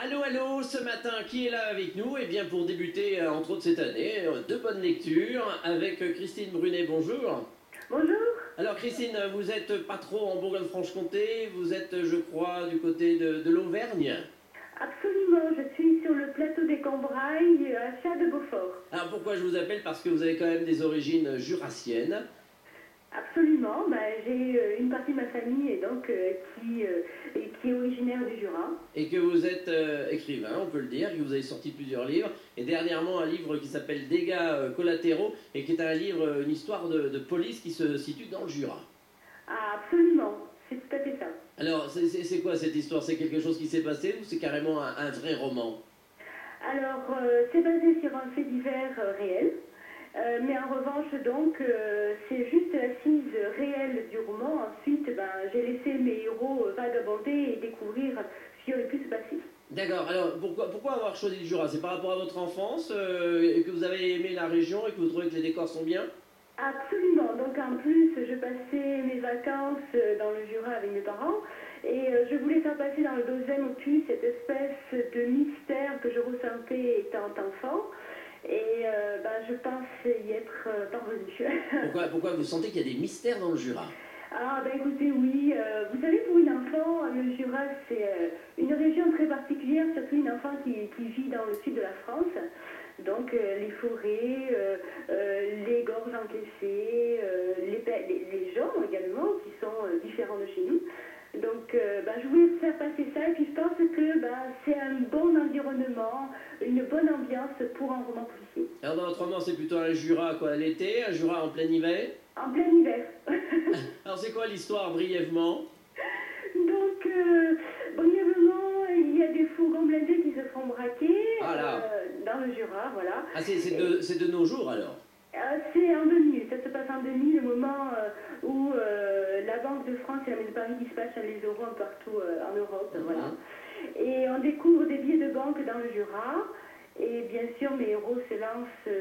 Allô, allô, ce matin, qui est là avec nous? Eh bien, pour débuter, entre autres cette année, de bonnes lectures avec Christine Brunet, bonjour. Bonjour. Alors, Christine, vous êtes pas trop en Bourgogne-Franche-Comté, vous êtes, je crois, du côté de l'Auvergne. Absolument, je suis sur le plateau des Combrailles à Chas de Beaufort. Alors, pourquoi je vous appelle? Parce que vous avez quand même des origines jurassiennes. Absolument, j'ai une partie de ma famille et donc qui est originaire du Jura. Et que vous êtes écrivain, on peut le dire, que vous avez sorti plusieurs livres, et dernièrement un livre qui s'appelle Dégâts collatéraux, et qui est un livre, une histoire de police qui se situe dans le Jura. Ah, absolument, c'est tout à fait ça. Alors, c'est quoi cette histoire? C'est quelque chose qui s'est passé ou c'est carrément un vrai roman? Alors, c'est basé sur un fait divers réel, mais en revanche, donc, c'est juste l'assise réelle du roman. Ensuite, j'ai laissé mes héros vagabonder et découvrir ce qui aurait pu se passer. D'accord, alors pourquoi avoir choisi le Jura? C'est par rapport à votre enfance, et que vous avez aimé la région et que vous trouvez que les décors sont bien? Absolument. Donc en plus, je passais mes vacances dans le Jura avec mes parents et je voulais faire passer dans le deuxième opus cette espèce de mystère que je ressentais étant enfant. Et je pense y être parvenue. Pourquoi vous sentez qu'il y a des mystères dans le Jura? Ah ben écoutez, oui, vous savez, pour une enfant, le Jura, c'est une région très particulière, surtout une enfant qui vit dans le sud de la France. Donc les forêts, les gorges encaissées, les gens également qui sont différents de chez nous. Donc je voulais faire passer ça et puis je pense que c'est un bon environnement, une bonne ambiance pour un roman policier. Alors dans votre roman, c'est plutôt un Jura quoi, l'été, un Jura en plein hiver? En plein hiver. Alors c'est quoi l'histoire brièvement? Donc, brièvement, il y a des fourgons blindés qui se font braquer Ah là. dans le Jura, voilà. Ah c'est de nos jours alors? C'est en 2000, ça se passe en 2000, le moment où la Banque de France et la Mine de Paris dispatchent les euros un peu partout en Europe, voilà. Et on découvre des billets de banque dans le Jura, et bien sûr mes héros se lancent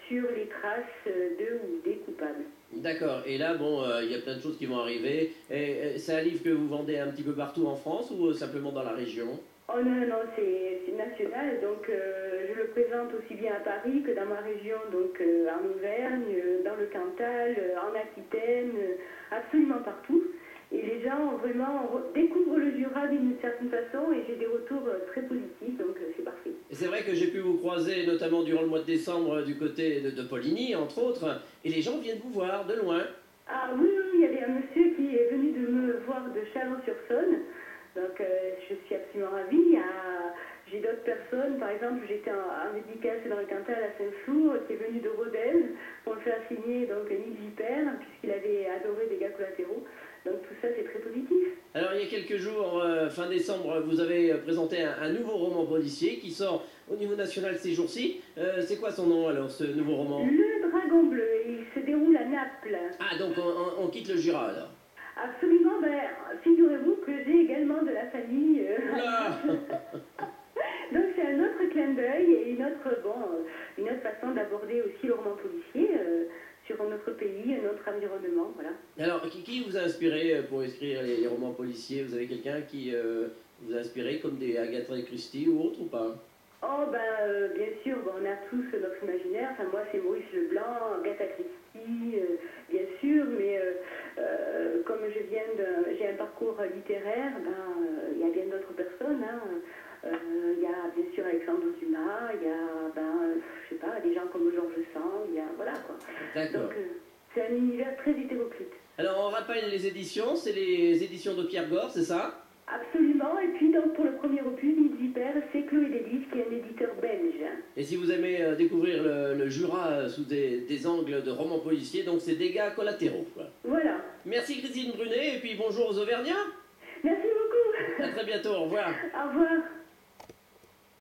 sur les traces de ou des coupables. D'accord, et là bon, il y a plein de choses qui vont arriver. Et c'est un livre que vous vendez un petit peu partout en France ou simplement dans la région? Oh non, non, non, c'est national, donc je le présente aussi bien à Paris que dans ma région, donc en Auvergne, dans le Cantal, en Aquitaine, absolument partout. Et les gens vraiment découvrent le Jura d'une certaine façon et j'ai des retours très positifs, donc c'est parfait. Et c'est vrai que j'ai pu vous croiser, notamment durant le mois de décembre, du côté de Poligny, entre autres, et les gens viennent vous voir de loin. Ah oui, oui, il y avait un monsieur qui est venu de me voir de Chalon-sur-Saône, donc je suis absolument ravie. J'ai d'autres personnes, par exemple j'étais en dédicace dans le Cantal à Saint-Flour, qui est venu de Rodez pour me faire signer donc Nid Vipère, puisqu'il avait adoré Dégâts collatéraux. Donc tout ça c'est très positif. Alors il y a quelques jours, fin décembre, vous avez présenté un nouveau roman policier qui sort au niveau national ces jours-ci. C'est quoi son nom alors, ce nouveau roman? Le Dragon Bleu, il se déroule à Naples. Ah donc on quitte le Jura alors. Absolument, figurez-vous que j'ai également de la famille. Oula. Donc c'est un autre clin d'œil et une autre façon d'aborder aussi le roman policier sur un autre pays, un autre environnement, voilà. Alors qui vous a inspiré pour écrire les romans policiers? Vous avez quelqu'un qui vous a inspiré comme des Agatha Christie ou autre ou pas? Oh bien sûr, on a tous notre imaginaire. Enfin moi c'est Maurice Leblanc, Agatha Christie, bien sûr, mais comme j'ai un parcours littéraire, il y a bien d'autres personnes. Il y a bien sûr Alexandre Dumas, il y a je sais pas, des gens comme Georges Sand, il y a voilà quoi. D'accord. Donc c'est un univers très hétéroclite. Alors on rappelle les éditions, c'est les éditions de Pierre Gord, c'est ça? Absolument, et puis donc pour le premier opus, Nid Vipère, c'est Chloé Lélis qui est un éditeur belge. Et si vous aimez découvrir le Jura sous des angles de romans policiers, donc c'est Dégâts collatéraux, quoi. Voilà. Merci Christine Brunet, et puis bonjour aux Auvergnats. Merci beaucoup. À très bientôt, au revoir. Au revoir.